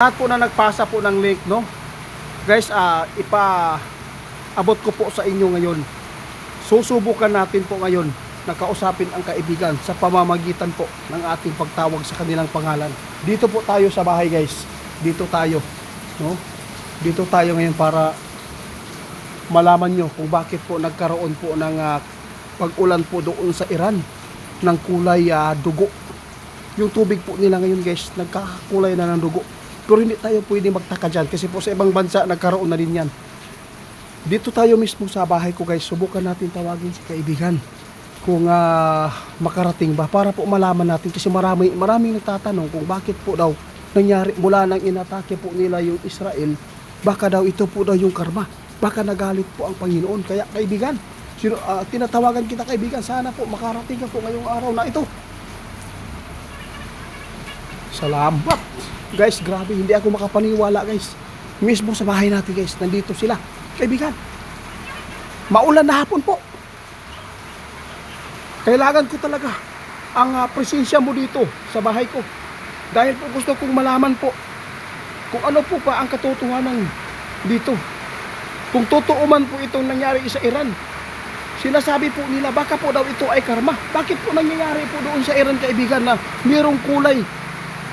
Lahat po na nagpasa po ng link, no? Guys, ipaabot ko po sa inyo ngayon. Susubukan natin po ngayon na kausapin ang kaibigan sa pamamagitan po ng ating pagtawag sa kanilang pangalan. Dito po tayo sa bahay, guys. Dito tayo, no? Dito tayo ngayon para malaman nyo kung bakit po nagkaroon po ng pag-ulan po doon sa Iran ng kulay dugo. Yung tubig po nila ngayon, guys, nagkakakulay na ng dugo. Pero hindi tayo pwede magtaka dyan kasi po sa ibang bansa nagkaroon na din yan. Dito tayo mismo sa bahay ko, guys. Subukan natin tawagin si kaibigan kung makarating ba para po malaman natin kasi maraming nagtatanong kung bakit po daw nangyari mula nang inatake po nila yung Israel. Baka daw ito po daw yung karma. Baka nagalit po ang Panginoon. Kaya kaibigan, tinatawagan kita kaibigan, sana po makarating ka po ngayong araw na ito. Salamat. Guys, grabe, hindi ako makapaniwala, guys. Mismo sa bahay natin, guys, nandito sila. Kaibigan, maulan na hapon po. Kailangan ko talaga ang presensya mo dito sa bahay ko. Dahil po gusto kong malaman po kung ano po pa ang katotohanan dito. Kung totoo man po itong nangyari sa Iran. Sinasabi po nila baka po daw ito ay karma. Bakit po nangyayari po doon sa Iran, kaibigan, na mayroong kulay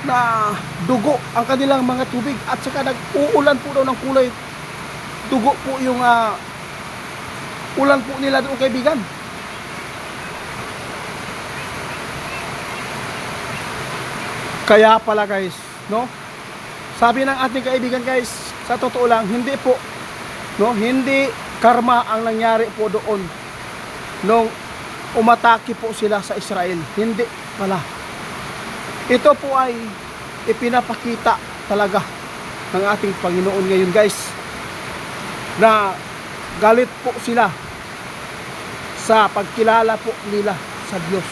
na dugo ang kanilang mga tubig at saka nag-uulan po daw ng kulay dugo po yung ulan po nila doon, kaibigan. Kaya pala, guys, no? Sabi ng ating kaibigan, guys, sa totoo lang, hindi po, no, hindi karma ang nangyari po doon nung umatake po sila sa Israel. Hindi pala. Ito po ay ipinapakita talaga ng ating Panginoon ngayon, guys, na galit po sila sa pagkilala po nila sa Diyos.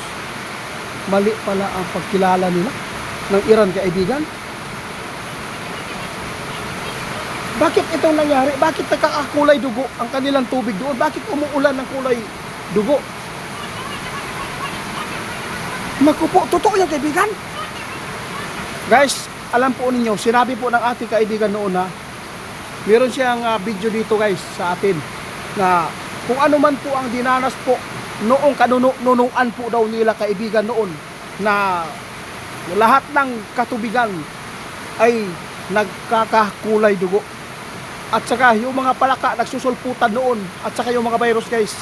Mali pala ang pagkilala nila ng Iran, kaibigan. Bakit itong nangyari? Bakit nagkakakulay dugo ang kanilang tubig doon? Bakit umuulan ng kulay dugo? Naku po, totoo yan, kaibigan. Guys, alam po ninyo, sinabi po ng ating kaibigan noon na meron siyang video dito, guys, sa atin na kung ano man po ang dinanas po noong kanunuan po daw nila, kaibigan, noon na lahat ng katubigan ay nagkakakulay dugo. At saka yung mga palaka nagsusulputan noon at saka yung mga virus, guys.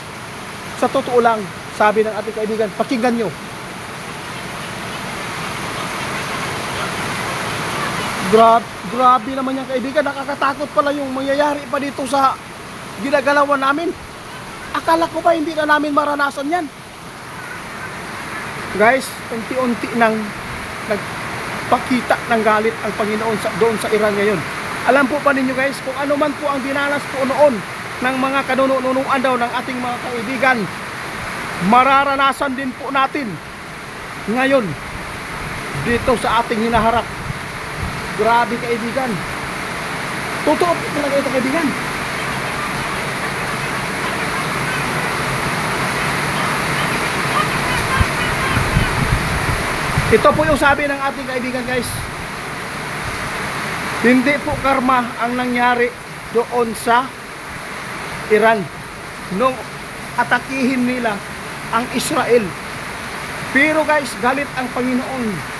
Sa totoo lang, sabi ng ating kaibigan, pakinggan nyo. Grabe naman yan, kaibigan. Nakakatakot pala yung mangyayari pa dito sa ginagalawan namin. Akala ko ba hindi na namin maranasan yan? Guys, unti-unti nang nagpakita ng galit ang Panginoon doon sa Iran ngayon. Alam po pa ninyo, guys, kung ano man po ang dinanas po noon ng mga kanunuan daw ng ating mga kaibigan, mararanasan din po natin ngayon dito sa ating hinaharap. Grabe, kaibigan. Totoo po talaga ito, kaibigan. Ito po yung sabi ng ating kaibigan, guys. Hindi po karma ang nangyari doon sa Iran nung atakihin nila ang Israel. Pero, guys, galit ang Panginoon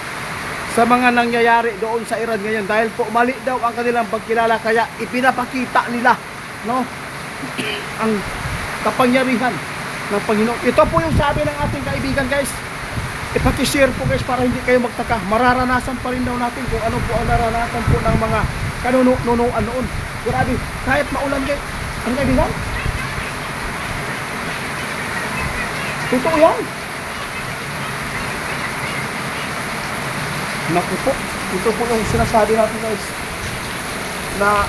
sa mga nangyayari doon sa Iran ngayon dahil po mali daw ang kanilang pagkilala, kaya ipinapakita nila, no, ang kapangyarihan ng Panginoon. Ito po yung sabi ng ating kaibigan, guys. Ipakishare po, guys, para hindi kayo magtaka. Mararanasan pa rin daw natin kung ano po ang naranasan po ng mga kanunuan noon. Grabe, kahit maulan, guys. Ang kaibigan, totoo yan. Naku po, ito po yung sinasabi natin, guys, na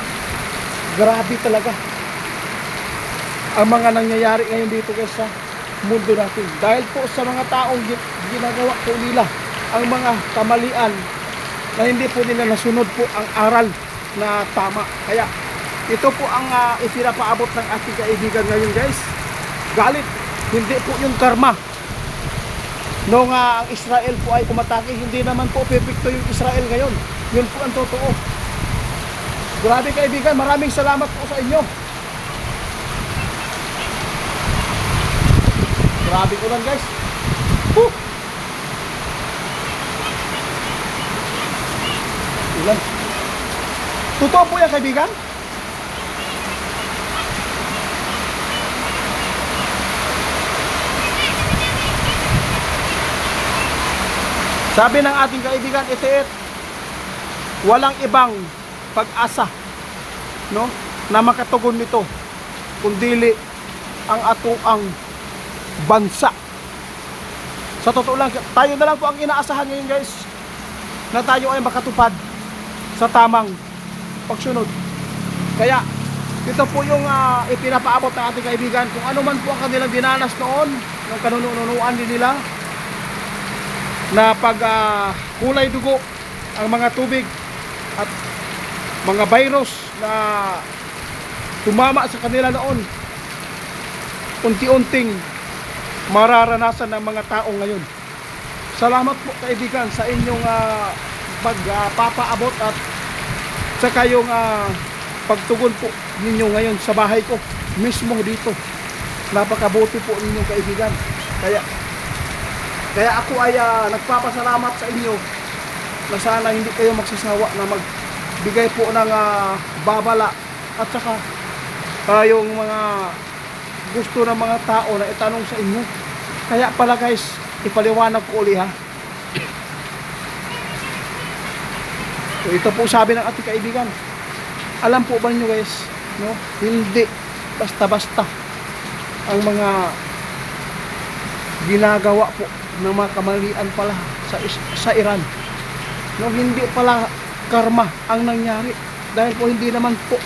grabe talaga ang mga nangyayari ngayon dito, guys, sa mundo natin. Dahil po sa mga taong ginagawa po nila ang mga kamalian na hindi po nila nasunod po ang aral na tama. Kaya ito po ang ipinapaabot ng ating kaibigan ngayon, guys. Galit, hindi po yung karma. Nung ang Israel po ay umatake, hindi naman po perfecto yung Israel ngayon. Yun po ang totoo. Grabe kaibigan, maraming salamat po sa inyo. Grabe ko lang guys. Woo! Ilan? Totoo po yan kaibigan? Sabi ng ating kaibigan Itiit, walang ibang pag-asa, no, na makatugon nito kundili ang atoang bansa. Sa totoo lang, tayo na lang po ang inaasahan ngayon guys, na tayo ay makatupad sa tamang pagsunod. Kaya ito po yung ipinapaabot ng ating kaibigan, kung ano man po ang kanilang dinanas noon ng kanununuan din nila, na pag kulay dugo ang mga tubig at mga virus na tumama sa kanila noon, unti-unting mararanasan ng mga tao ngayon. Salamat po kaibigan sa inyong pagpapaabot at sa kayong pagtugon po ninyo ngayon sa bahay ko mismo dito. Napakabuti po ninyong kaibigan. Kaya ako ay nagpapasalamat sa inyo na sana hindi kayo magsasawa na magbigay po ng babala at saka yung mga gusto ng mga tao na itanong sa inyo. Kaya pala guys, ipaliwanag ko uli ha. So, ito po sabi ng ating kaibigan. Alam po ba niyo guys, no? Hindi basta-basta ang mga ginagawa po ng mga kamalian pala sa Iran. No, hindi pala karma ang nangyari. Dahil po hindi naman po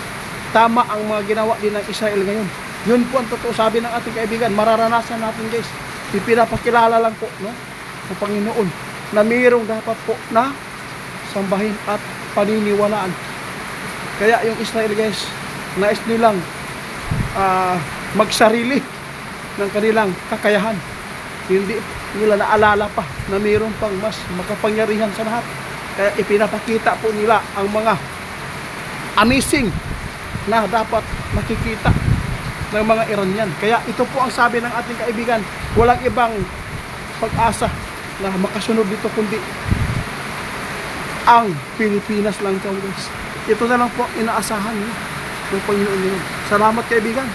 tama ang mga ginawa din ng Israel ngayon. Yun po ang totoo sabi ng ating kaibigan. Mararanasan natin guys. Ipinapakilala lang po, no, ng Panginoon na mayroong dapat po na sambahin at paniniwalaan. Kaya yung Israel guys, nais nilang magsarili ng kanilang kakayahan. Hindi nila naalala pa na mayroon pang mas makapangyarihan sa lahat. Kaya ipinapakita po nila ang mga amazing na dapat makikita ng mga Iranian. Kaya ito po ang sabi ng ating kaibigan, walang ibang pag-asa na makasunod dito kundi ang Pilipinas lang guys. Ito na lang po inaasahan ng Panginoon ngayon. Salamat kaibigan.